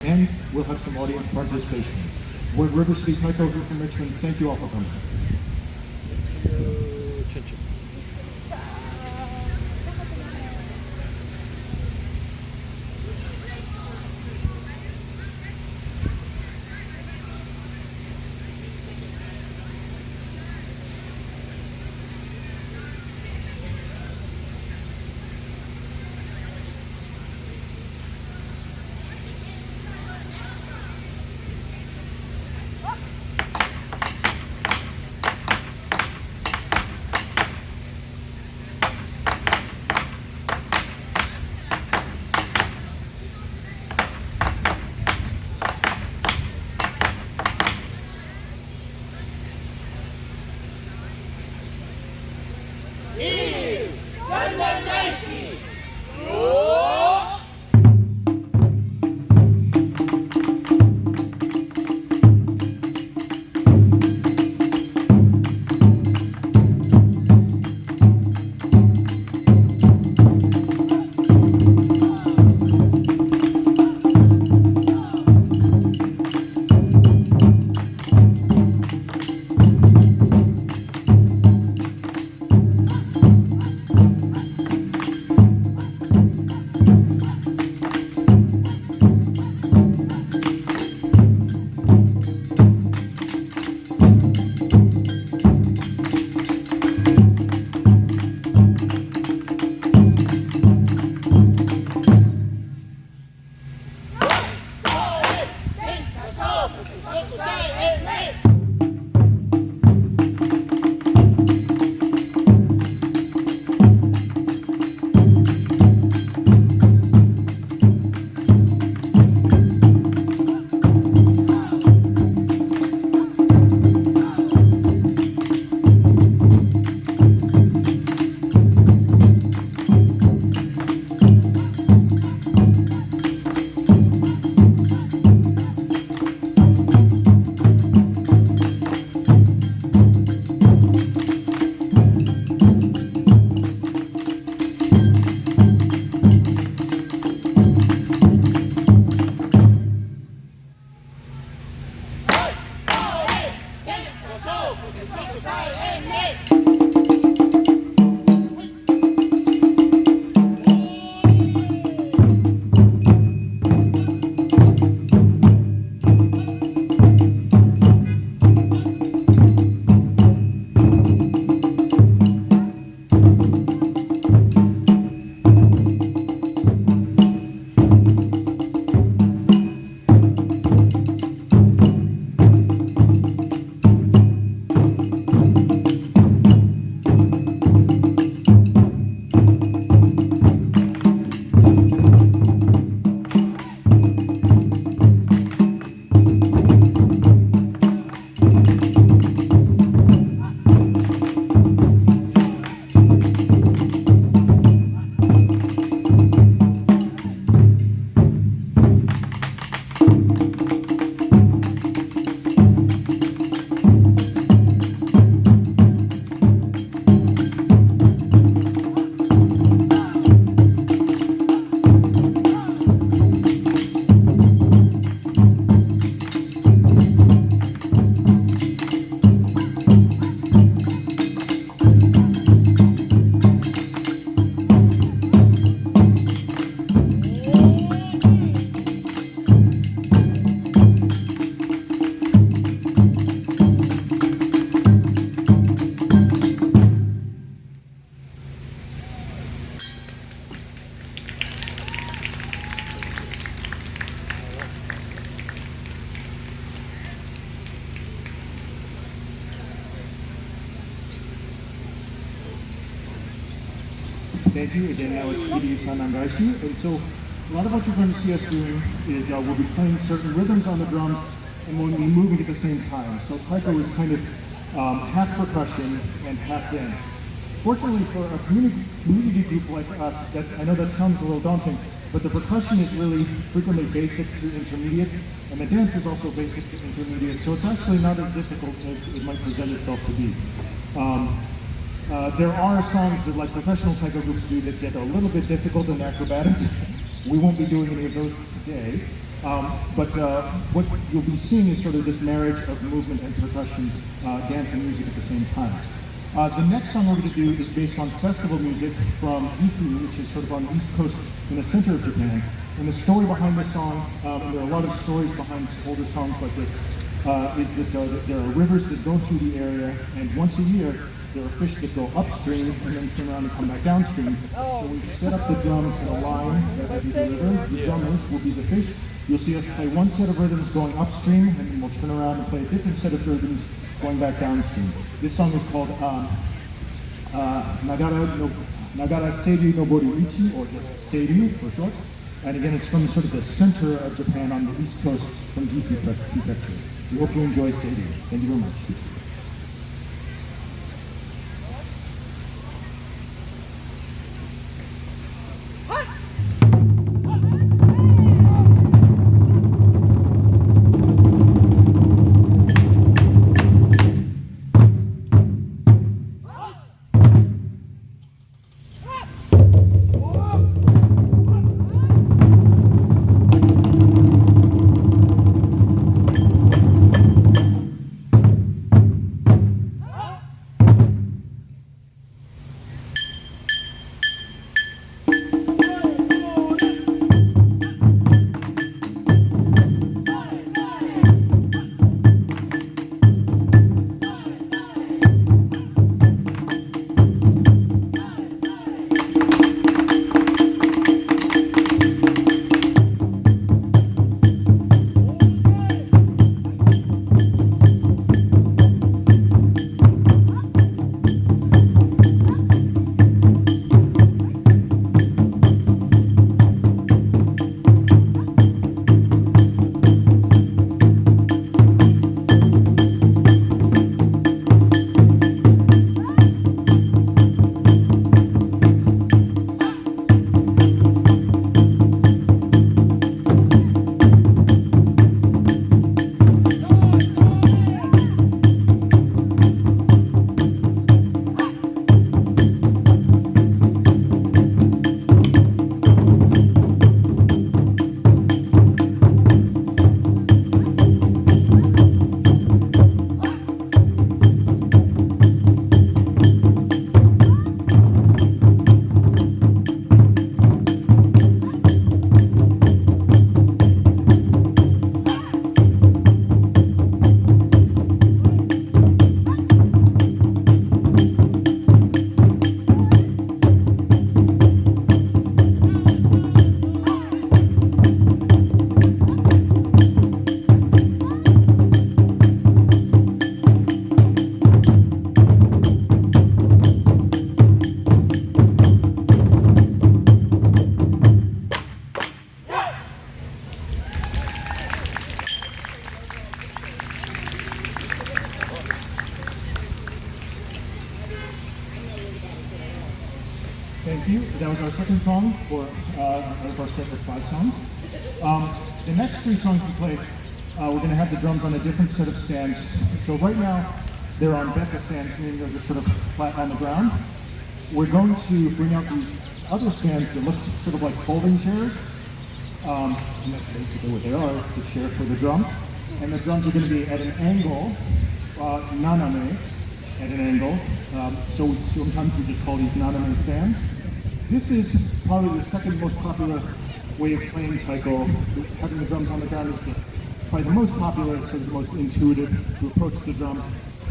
and we'll have some audience participation. We're River City Taiko here from Richmond. Thank you all for coming. Thanks for your attention. Thank you. Again, that was Kiryu Sanangashi. And so a lot of what you're going to see us doing is we'll be playing certain rhythms on the drums and we'll be moving at the same time. So taiko is kind of half percussion and half dance. Fortunately for a community group like us, I know that sounds a little daunting, but the percussion is really frequently basic to intermediate, and the dance is also basic to intermediate, so it's actually not as difficult as it might present itself to be. There are songs that like professional taiko groups do that get a little bit difficult and acrobatic. We won't be doing any of those today. But what you'll be seeing is sort of this marriage of movement and percussion, dance and music at the same time. The next song we're going to do is based on festival music from Gifu, which is sort of on the east coast in the center of Japan. And the story behind this song, and there are a lot of stories behind older songs like this, is that there are rivers that go through the area, and once a year there are fish that go upstream and then turn around and come back downstream. So we set up the drums in a line that will be the river. The drummers will be the fish. You'll see us play one set of rhythms going upstream, and then we'll turn around and play a different set of rhythms going back downstream. This song is called Nagara Seiryu no Boriichi, or just Seiryu for short. And again, it's from sort of the center of Japan on the east coast from Gifu Prefecture. We hope you enjoy Seiryu. Thank you very much. Thank you. That was our second song for out of our set of 5 songs. The next 3 songs we play, we're going to have the drums on a different set of stands. So right now, they're on Becca stands, meaning they're just sort of flat on the ground. We're going to bring out these other stands that look sort of like folding chairs. And that's basically what they are. It's a chair for the drum. And the drums are going to be at an angle, naname, at an angle. So sometimes we just call these naname stands. This is probably the second most popular way of playing taiko. Having the drums on the ground is probably the most popular, so the most intuitive to approach the drum.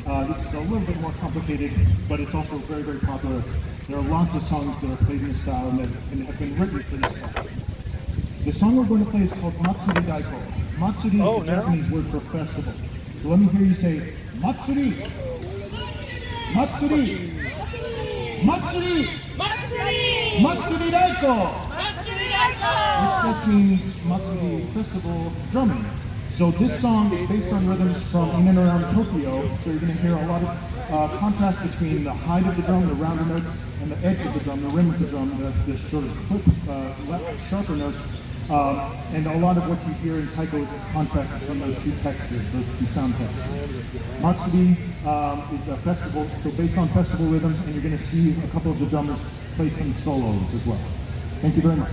This is a little bit more complicated, but it's also very, very popular. There are lots of songs that are played in this style and that have been written for this style. The song we're going to play is called Matsuri Daiko. Matsuri is the Japanese word for festival. So let me hear you say, Matsuri! Matsuri! Matsuri! Matsuri! Matsuri Daiko! Matsuri Daiko! Which just means Matsuri Festival drumming. So this song is based on rhythms from in and around Tokyo. So you're going to hear a lot of contrast between the height of the drum, the rounder notes, and the edge of the drum, the rim of the drum, the sort of clip, sharper notes. And a lot of what you hear in taiko is contrasted from those two textures, those two sound textures. Matsuri is a festival, so based on festival rhythms, and you're going to see a couple of the drummers play some solos as well. Thank you very much.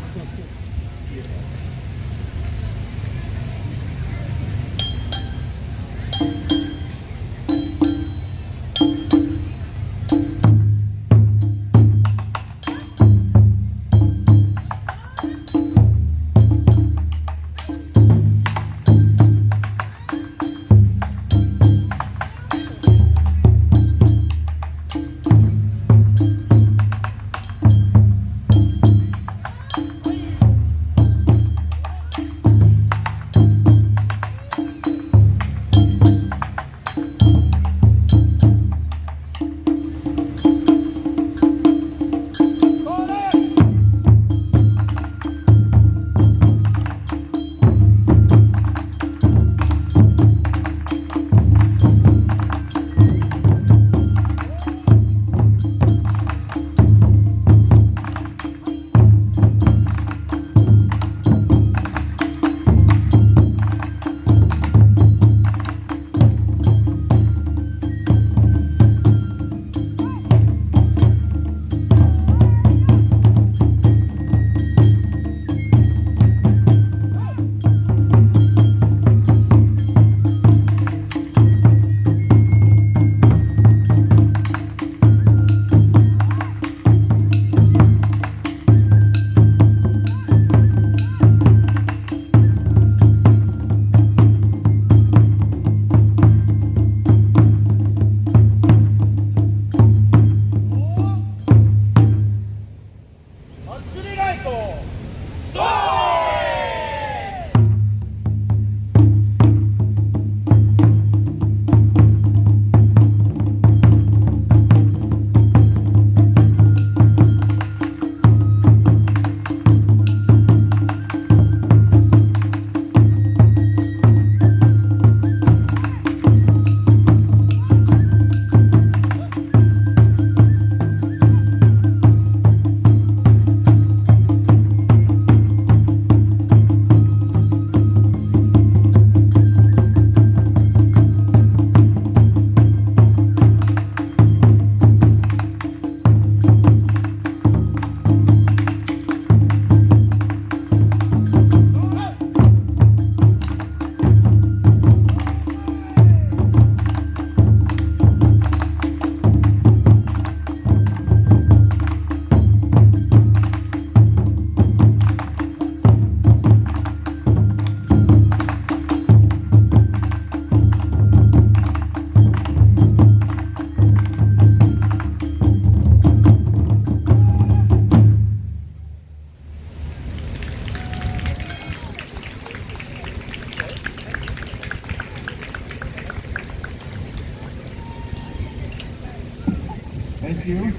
Thank you.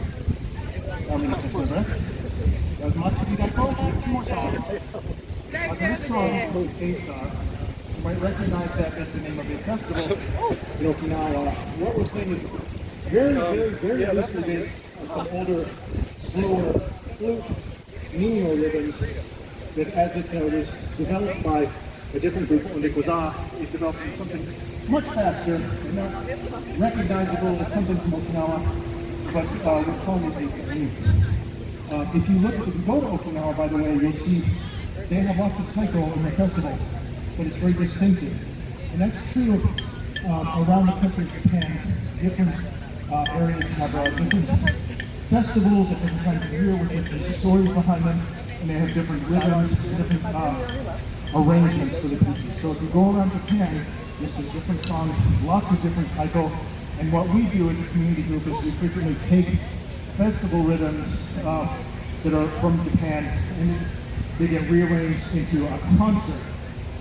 As much as you guys go, two more songs. Our next song is A-Star. You might recognize that as the name of a festival in Okinawa. What we're playing is very yesterday some older, slower, flute, menial rhythms that as it was developed by a different group, Ondekoza, is developing something much faster and not recognizable as something from Okinawa, but we're calling it a new. If you go to Okinawa, by the way, you'll see they have lots of taiko in the festival, but it's very distinctive. And that's true around the country of Japan. Different areas have different festivals at different times of year with different stories behind them, and they have different rhythms, different arrangements for the pieces. So if you go around Japan, this is different songs, lots of different taiko, and what we do as a community group is we frequently take festival rhythms that are from Japan, and they get rearranged into a concert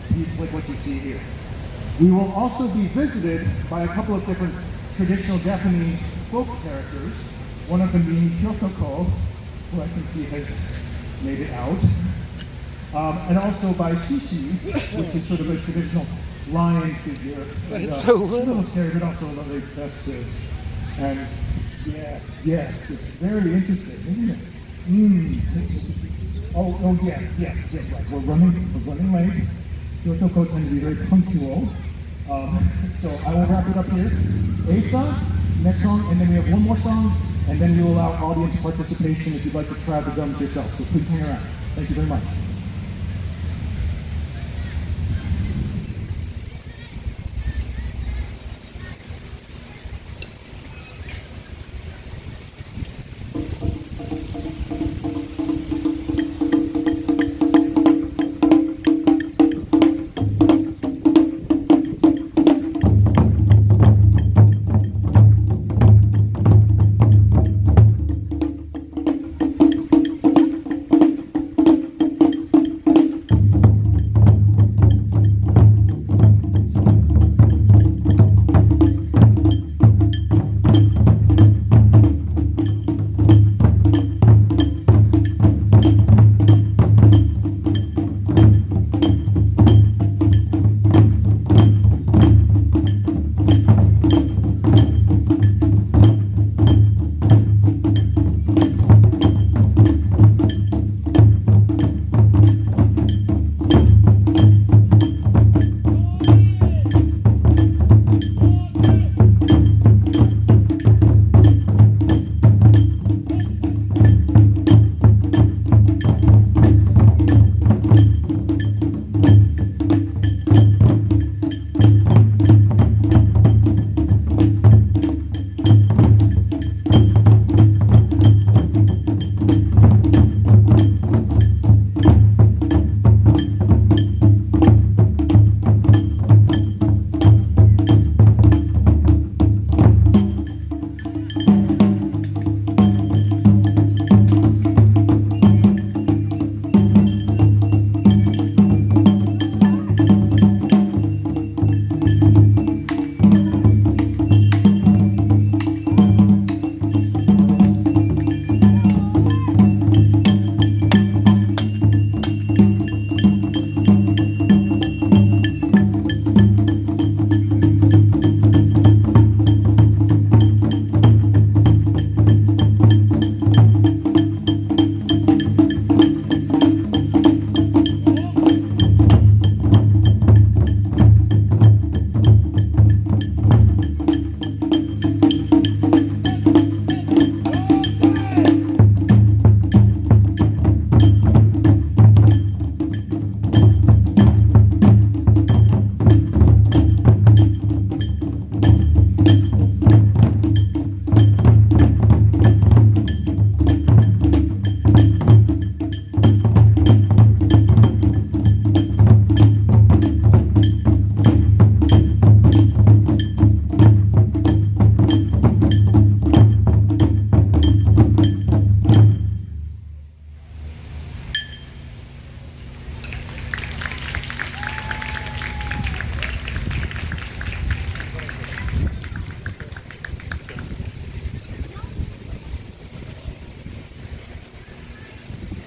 piece like what you see here. We will also be visited by a couple of different traditional Japanese folk characters, one of them being Kyotoko, who I can see has made it out, and also by Shishi, which is sort of a traditional lion figure. But it's so A little. little scary, but also a lovely festive. And yes, it's very interesting, isn't it? Oh, yeah, right. We're running late. Kyotoko tend to be very punctual. So I will wrap it up here. Asa, next song, and then we have one more song, and then we will allow audience participation if you'd like to try the drums yourself. So please hang around. Thank you very much.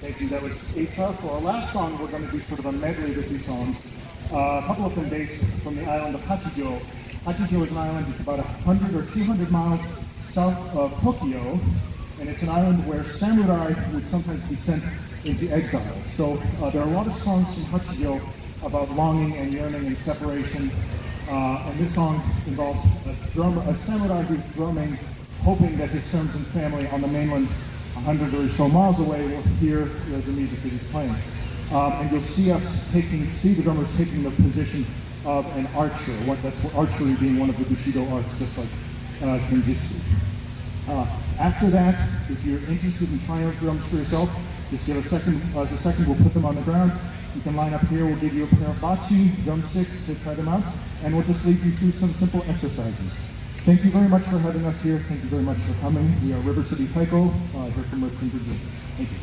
Thank you. That was Asa. For our last song, we're going to do sort of a medley of the two songs. A couple of them based from the island of Hachijo. Hachijo is an island that's about 100 or 200 miles south of Tokyo, and it's an island where samurai would sometimes be sent into exile. So there are a lot of songs from Hachijo about longing and yearning and separation, and this song involves a samurai who's drumming, hoping that his friends and family on the mainland 100 or so miles away will hear the music that he's playing. And you'll see the drummers taking the position of an archer. That's archery being one of the Bushido arts, just like Kenjutsu. After that, if you're interested in trying out drums for yourself, just give a second. We'll put them on the ground. You can line up here. We'll give you a pair of bachi drumsticks to try them out, and we'll just lead you through some simple exercises. Thank you very much for having us here. Thank you very much for coming. We are River City Taiko, here from Richmond, Virginia. Thank you.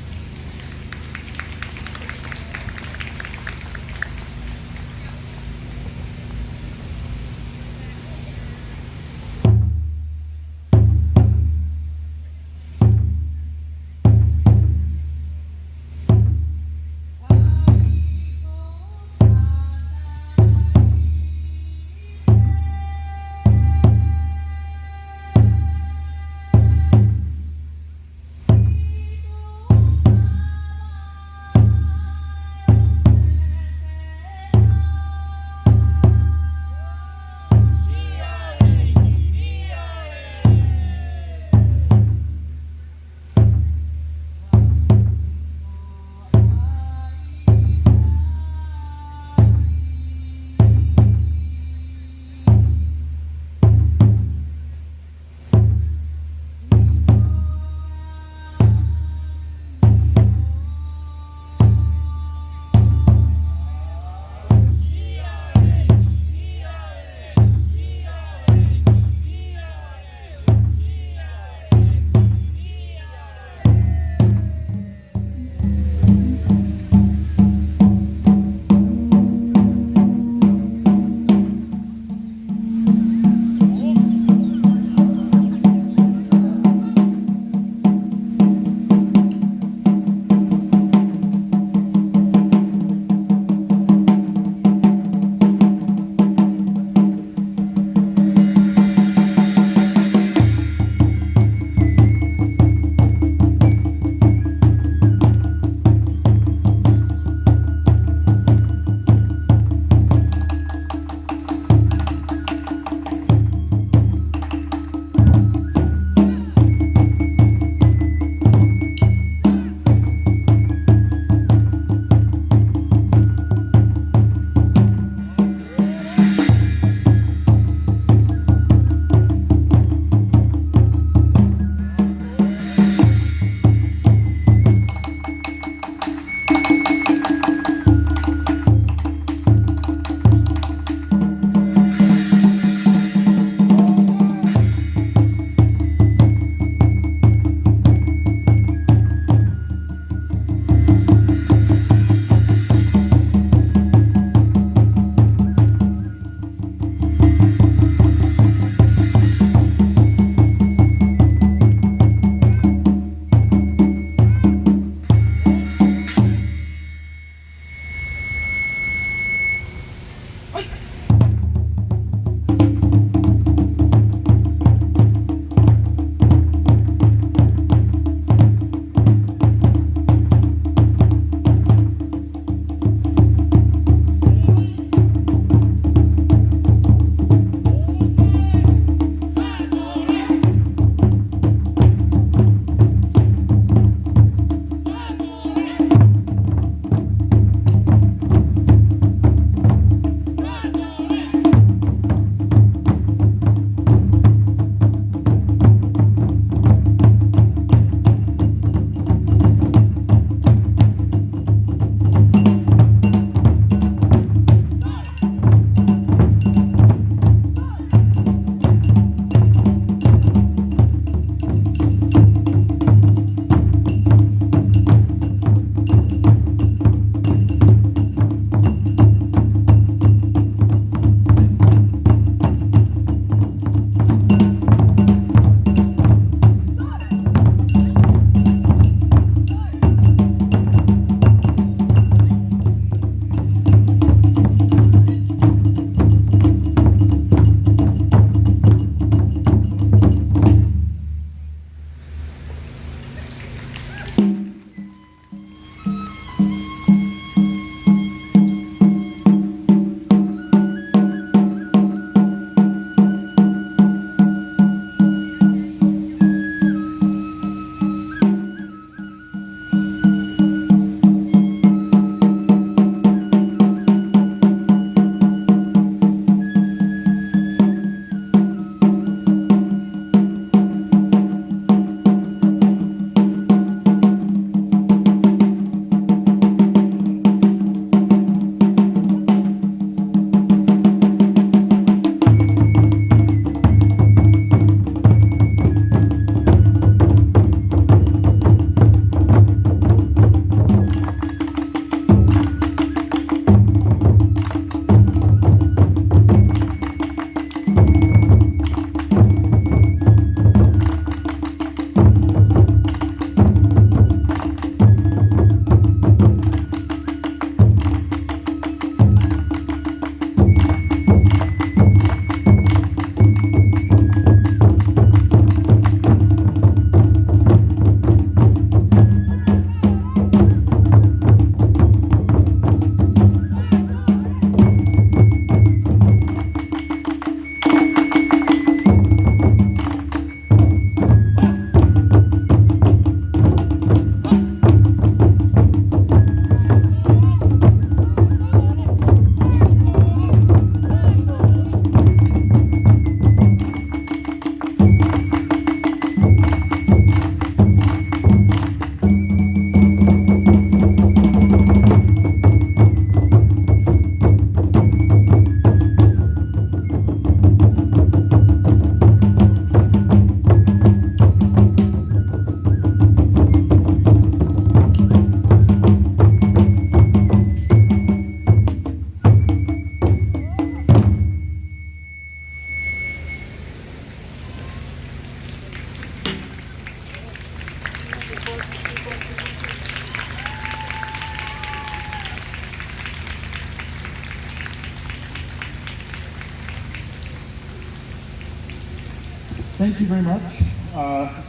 thank you very much.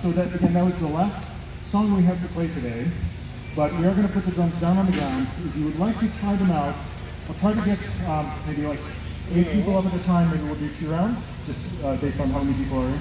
So that again, that was the last song we have to play today. But we are going to put the drums down on the ground. If you would like to try them out, I'll try to get maybe like 8 people up at a time. Maybe we'll do 2 rounds, just based on how many people are in.